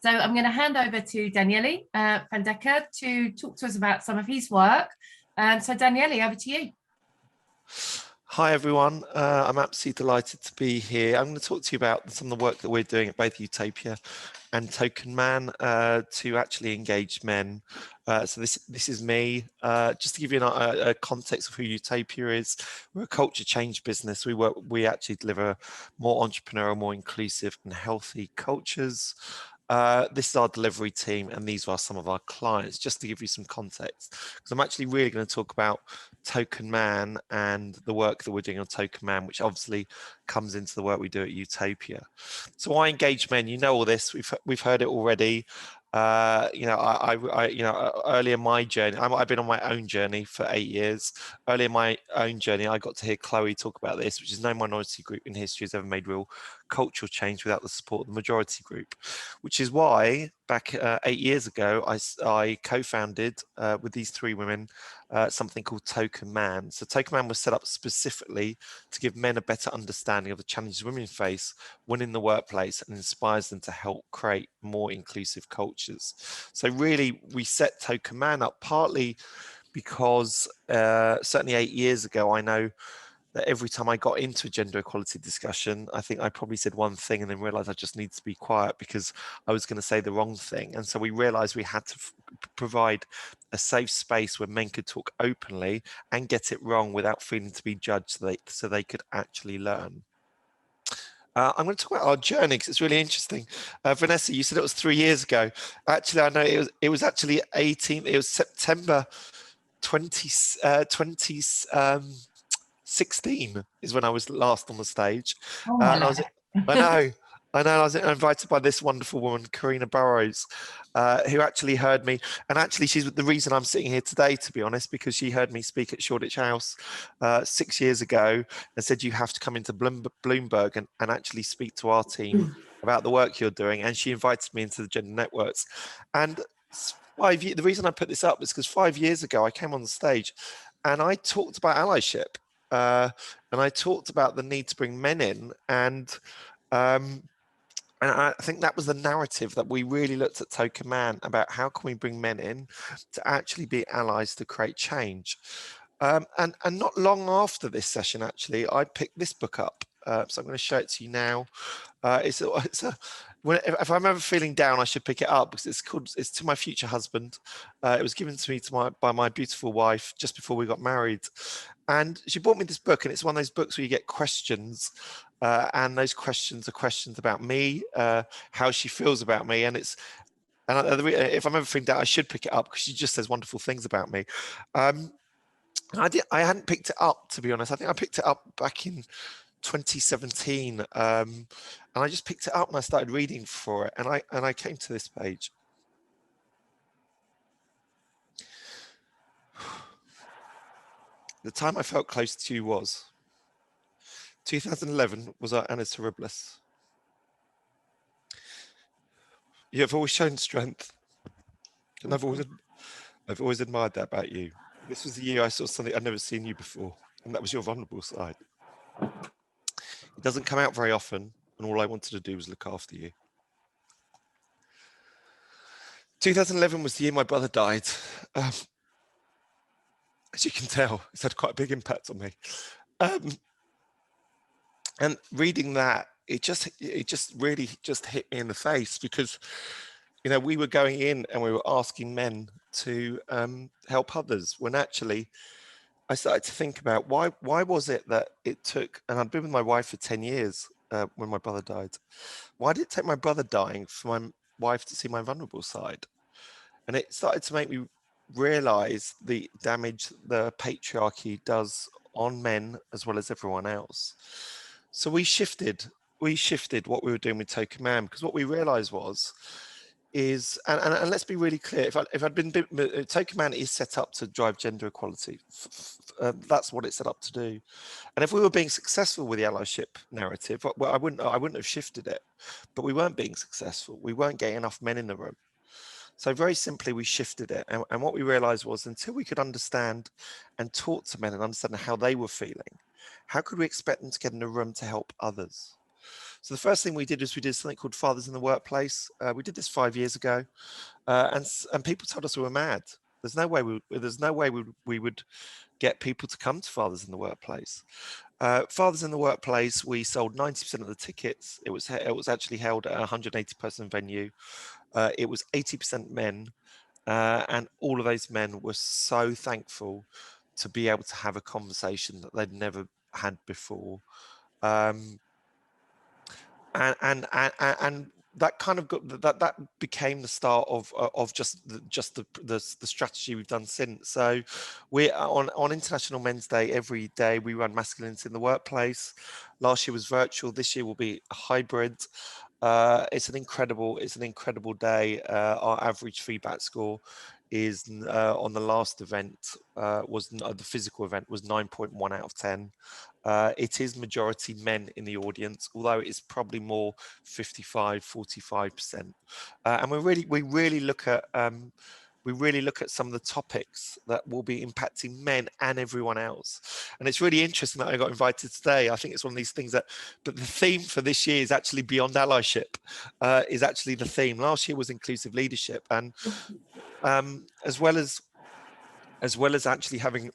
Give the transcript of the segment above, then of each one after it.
So I'm going to hand over to Daniele Fiandaca to talk to us about some of his work. So Daniele, over to you. Hi everyone, I'm absolutely delighted to be here. I'm going to talk to you about some of the work that we're doing at both Utopia and Token Man to actually engage men. So this is me. Just to give you a context of who Utopia is, we're a culture change business. We actually deliver more entrepreneurial, more inclusive and healthy cultures. This is our delivery team, and these are some of our clients, just to give you some context, because I'm actually really going to talk about Token Man and the work that we're doing on Token Man, which obviously comes into the work we do at Utopia. So why engage men? You know all this. We've heard it already. Early in my journey, I've been on my own journey for 8 years. Early in my own journey, I got to hear Chloe talk about this, which is no minority group in history has ever made real cultural change without the support of the majority group, which is why back 8 years ago, I co-founded with these 3 women something called Token Man. So Token Man was set up specifically to give men a better understanding of the challenges women face when in the workplace and inspires them to help create more inclusive cultures. So really, we set Token Man up partly because certainly 8 years ago, I know that every time I got into a gender equality discussion, I think I probably said one thing and then realized I just need to be quiet because I was going to say the wrong thing. And so we realized we had to provide a safe space where men could talk openly and get it wrong without feeling to be judged, so they could actually learn. I'm going to talk about our journey because it's really interesting. Vanessa, you said it was 3 years ago. Actually, I know it was actually 18. It was September 2016 is when I was last on the stage. Oh, I know. I was invited by this wonderful woman, Karina Burrows, who actually heard me. And actually, she's the reason I'm sitting here today, to be honest, because she heard me speak at Shoreditch House 6 years ago and said, you have to come into Bloomberg and actually speak to our team about the work you're doing. And she invited me into the gender networks. And the reason I put this up is because 5 years ago, I came on the stage and I talked about allyship. And I talked about the need to bring men in, and I think that was the narrative that we really looked at Token Man about. How can we bring men in to actually be allies to create change? And not long after this session, actually, I picked this book up. So I'm going to show it to you now. If I'm ever feeling down, I should pick it up because it's to my future husband. It was given to me by my beautiful wife just before we got married. And she bought me this book, and it's one of those books where you get questions, and those questions are questions about me, how she feels about me, if I'm ever feeling down, I should pick it up because she just says wonderful things about me. I hadn't picked it up, to be honest. I think I picked it up back in 2017, and I just picked it up and I started reading for it, and I came to this page. The time I felt close to you was 2011 was our annus horribilis. You have always shown strength, and I've always admired that about you. This was the year I saw something I'd never seen you before, and that was your vulnerable side. It doesn't come out very often, and all I wanted to do was look after you. 2011 was the year my brother died. As you can tell, it's had quite a big impact on me. And reading that, it just really just hit me in the face because, you know, we were going in and we were asking men to help others when actually I started to think about why was it that it took, and I'd been with my wife for 10 years when my brother died. Why did it take my brother dying for my wife to see my vulnerable side? And it started to make me realize the damage the patriarchy does on men as well as everyone else. So we shifted what we were doing with Token Man, because what we realized is, and let's be really clear, if I'd been, Token Man is set up to drive gender equality. That's what it's set up to do. And if we were being successful with the allyship narrative, well, I wouldn't have shifted it, but we weren't being successful. We weren't getting enough men in the room. So very simply, we shifted it. And what we realized was, until we could understand and talk to men and understand how they were feeling, how could we expect them to get in a room to help others? So the first thing we did is we did something called Fathers in the Workplace. We did this 5 years ago, and people told us we were mad. There's no way we would get people to come to Fathers in the Workplace. Fathers in the Workplace, we sold 90% of the tickets. It was actually held at a 180 person venue. It was 80% men, and all of those men were so thankful to be able to have a conversation that they'd never had before. And that kind of that became the start of just the strategy we've done since. So we're on International Men's Day. Every day we run masculinity in the workplace. Last year was virtual. This year will be a hybrid. It's an incredible day. Our average feedback score is on the last event was the physical event was 9.1 out of 10. It is majority men in the audience, although it's probably more 45% and we really look at some of the topics that will be impacting men and everyone else. And it's really interesting that I got invited today. I think it's one of these things that the theme for this year is actually beyond allyship, is actually the theme. Last year was inclusive leadership, and as well as actually having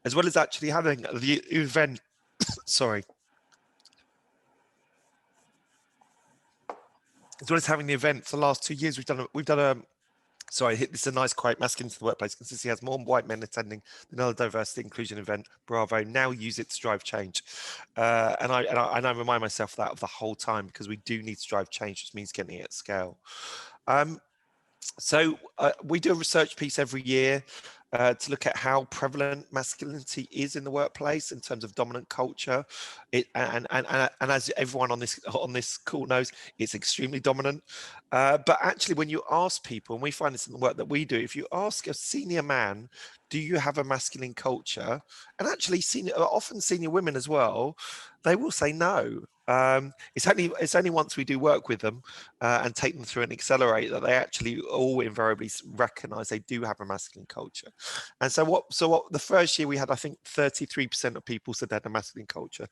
the event, sorry. As well as having the event for the last 2 years, we've done a sorry, this is a nice quote. Masculinity in the Workplace consistently has more white men attending than other diversity inclusion event. Bravo! Now use it to drive change, and I remind myself that the whole time, because we do need to drive change, which means getting it at scale. So we do a research piece every year to look at how prevalent masculinity is in the workplace in terms of dominant culture. And as everyone on this call knows, it's extremely dominant. But actually, when you ask people, and we find this in the work that we do, if you ask a senior man, do you have a masculine culture? And actually, often senior women as well, they will say no. It's only once we do work with them and take them through an accelerate that they actually all invariably recognize they do have a masculine culture. And so what the first year we had, I think 33% of people said they had a masculine culture.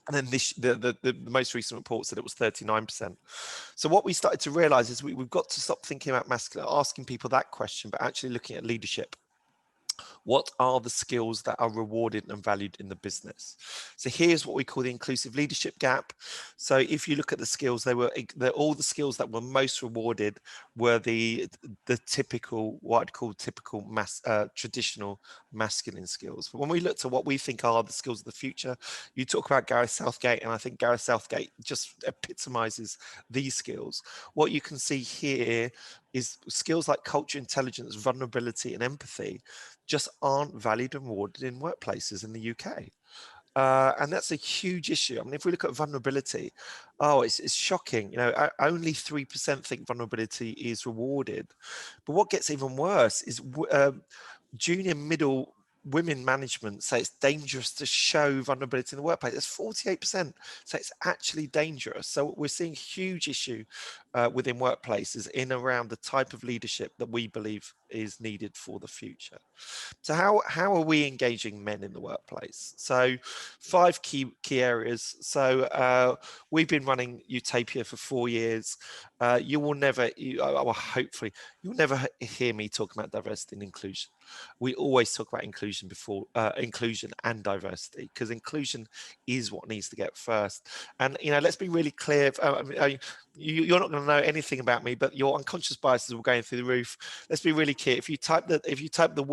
And then the most recent report said it was 39%. So what we started to realize is we've got to stop thinking about masculine, asking people that question, but actually looking at leadership. What are the skills that are rewarded and valued in the business? So here's what we call the inclusive leadership gap. So if you look at the skills, all the skills that were most rewarded were the typical, what I'd call typical traditional masculine skills. But when we looked at what we think are the skills of the future, you talk about Gareth Southgate, and I think Gareth Southgate just epitomizes these skills. What you can see here is skills like culture, intelligence, vulnerability, and empathy just aren't valued and rewarded in workplaces in the UK. And that's a huge issue. I mean, if we look at vulnerability, it's shocking. You know, only 3% think vulnerability is rewarded. But what gets even worse is junior, middle women management say it's dangerous to show vulnerability in the workplace. It's 48%. So it's actually dangerous. So we're seeing a huge issue within workplaces in around the type of leadership that we believe is needed for the future. So how are we engaging men in the workplace? So 5 key areas. So we've been running Utopia for 4 years. Hopefully you'll never hear me talk about diversity and inclusion. We always talk about inclusion before inclusion and diversity, because inclusion is what needs to get first. And let's be really clear. You're not going to know anything about me, but your unconscious biases will go through the roof. Let's be really clear. If you type the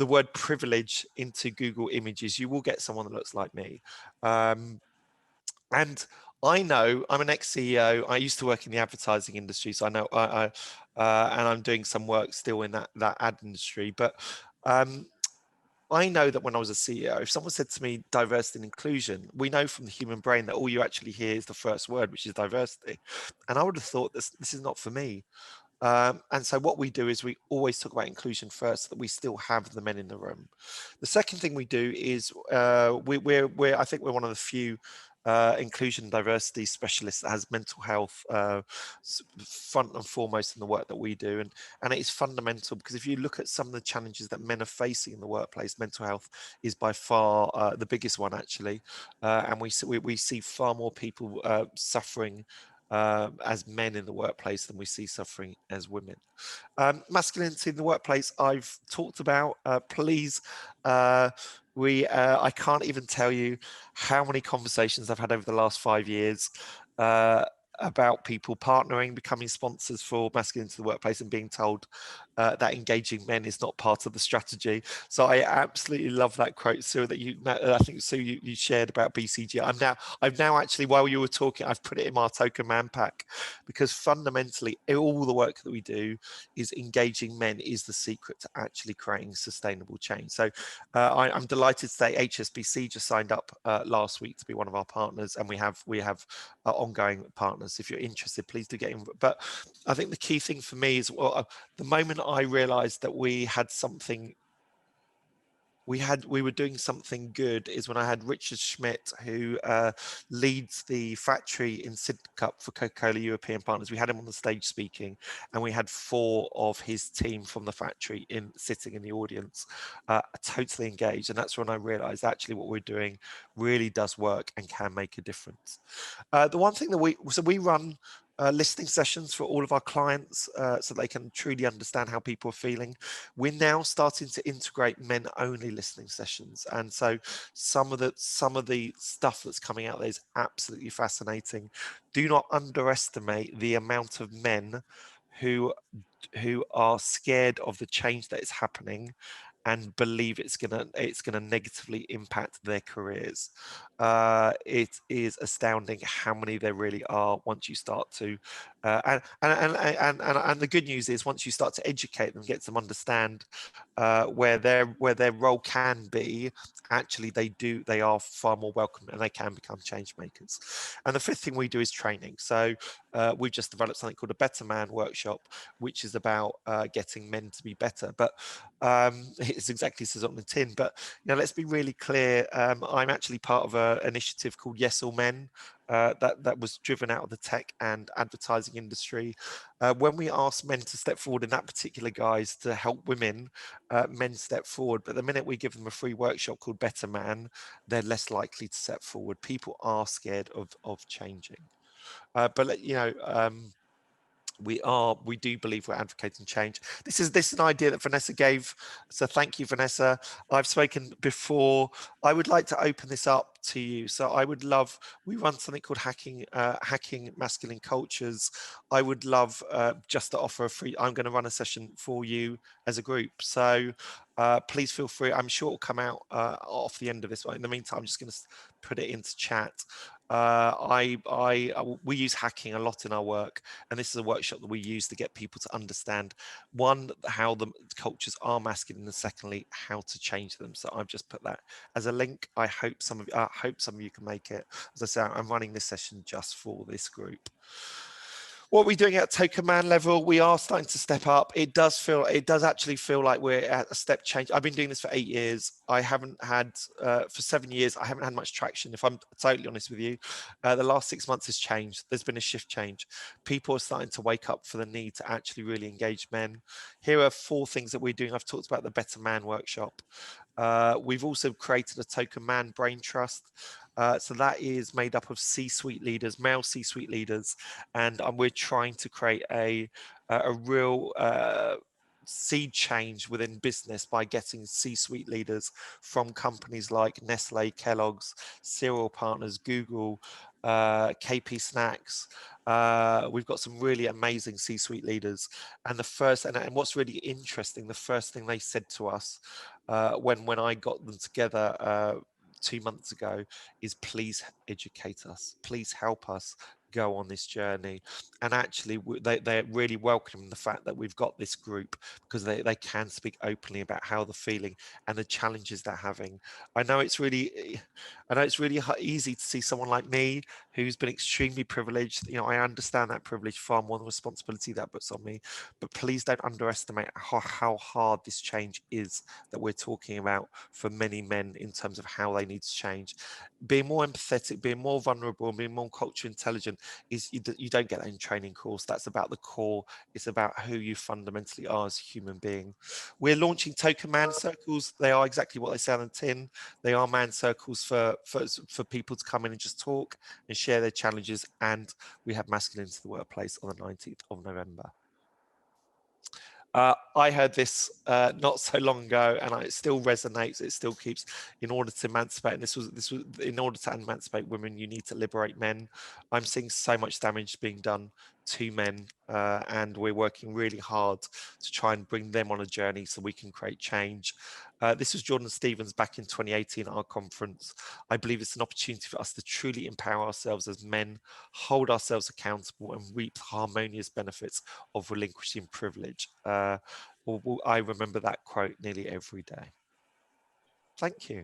word privilege into Google Images, you will get someone that looks like me. And I know I'm an ex-CEO. I used to work in the advertising industry, so I know and I'm doing some work still in that ad industry. But I know that when I was a CEO, if someone said to me diversity and inclusion, we know from the human brain that all you actually hear is the first word, which is diversity. And I would have thought this is not for me. And so what we do is we always talk about inclusion first, so that we still have the men in the room. The second thing we do is I think we're one of the few inclusion and diversity specialist that has mental health front and foremost in the work that we do, and it is fundamental, because if you look at some of the challenges that men are facing in the workplace, mental health is by far the biggest one, actually, and we see far more people suffering as men in the workplace than we see suffering as women. Masculinity in the workplace, I've talked about. Please, I can't even tell you how many conversations I've had over the last 5 years about people partnering, becoming sponsors for masculinity in the workplace, and being told that engaging men is not part of the strategy. So I absolutely love that quote, Sue, that I think, Sue, you shared about BCG. I've now actually, while you were talking, I've put it in my token man pack, because fundamentally all the work that we do is engaging men is the secret to actually creating sustainable change. So I'm delighted to say HSBC just signed up last week to be one of our partners, and we have ongoing partners. If you're interested, please do get in. But I think the key thing for me is, well, the moment I realized that we had something, we were doing something good, is when I had Richard Schmidt, who leads the factory in Sidcup for Coca-Cola European Partners. We had him on the stage speaking, and we had 4 of his team from the factory sitting in the audience, totally engaged. And that's when I realized actually what we're doing really does work and can make a difference. The one thing that we run listening sessions for all of our clients so they can truly understand how people are feeling. We're now starting to integrate men only listening sessions, and so some of the stuff that's coming out there is absolutely fascinating. Do not underestimate the amount of men who are scared of the change that is happening and believe it's gonna negatively impact their careers. It is astounding how many there really are once you start to, and the good news is, once you start to educate them, get them understand where their role can be, actually they are far more welcome, and they can become change makers. And the 5th thing we do is training. So we've just developed something called a Better Man workshop, which is about getting men to be better. But it's exactly says on the tin. But let's be really clear. I'm actually part of an initiative called Yes All Men. That was driven out of the tech and advertising industry. When we ask men to step forward in that particular guise to help women, men step forward. But the minute we give them a free workshop called Better Man, they're less likely to step forward. People are scared of changing. But we do believe we're advocating change. This is an idea that Vanessa gave, so thank you, Vanessa. I've spoken before. I would like to open this up to you. So I would love, we run something called hacking masculine cultures. I would love just to offer a free, I'm going to run a session for you as a group. So please feel free. I'm sure it'll come out off the end of this one. In the meantime, I'm just going to put it into chat. We use hacking a lot in our work, and this is a workshop that we use to get people to understand, one, how the cultures are masculine, and secondly, how to change them. So I've just put that as a link. I hope some of you can make it. As I say, I'm running this session just for this group. What we're doing at token man level, we are starting to step up. It does actually feel like we're at a step change. I've been doing this for 8 years. I haven't had, for 7 years, I haven't had much traction, if I'm totally honest with you. The last 6 months has changed. There's been a shift change. People are starting to wake up for the need to actually really engage men. Here are 4 things that we're doing. I've talked about the Better Man workshop. We've also created a token man brain trust. So that is made up of C-suite leaders, male C-suite leaders, and we're trying to create a real seed change within business by getting C-suite leaders from companies like Nestle, Kellogg's, Cereal Partners, Google, KP Snacks. We've got some really amazing C-suite leaders, and what's really interesting, the first thing they said to us when I got them together 2 months ago is, please educate us, please help us go on this journey. And actually they're really welcoming the fact that we've got this group, because they can speak openly about how they're feeling and the challenges they're having. I know it's really easy to see someone like me who's been extremely privileged. You know, I understand that privilege far more than the responsibility that puts on me, but please don't underestimate how hard this change is that we're talking about for many men in terms of how they need to change. Being more empathetic, being more vulnerable, and being more culture intelligent is you don't get that in training course. That's about the core. It's about who you fundamentally are as a human being. We're launching token man circles. They are exactly what they say on the tin. They are man circles for people to come in and just talk and share their challenges. And we have Masculine into the Workplace on the 19th of November. I heard this not so long ago, and it still resonates. It still keeps. In order to emancipate, and this was in order to emancipate women, you need to liberate men. I'm seeing so much damage being done to men, and we're working really hard to try and bring them on a journey so we can create change. This was Jordan Stevens back in 2018 at our conference. I believe it's an opportunity for us to truly empower ourselves as men, hold ourselves accountable, and reap the harmonious benefits of relinquishing privilege. I remember that quote nearly every day. Thank you.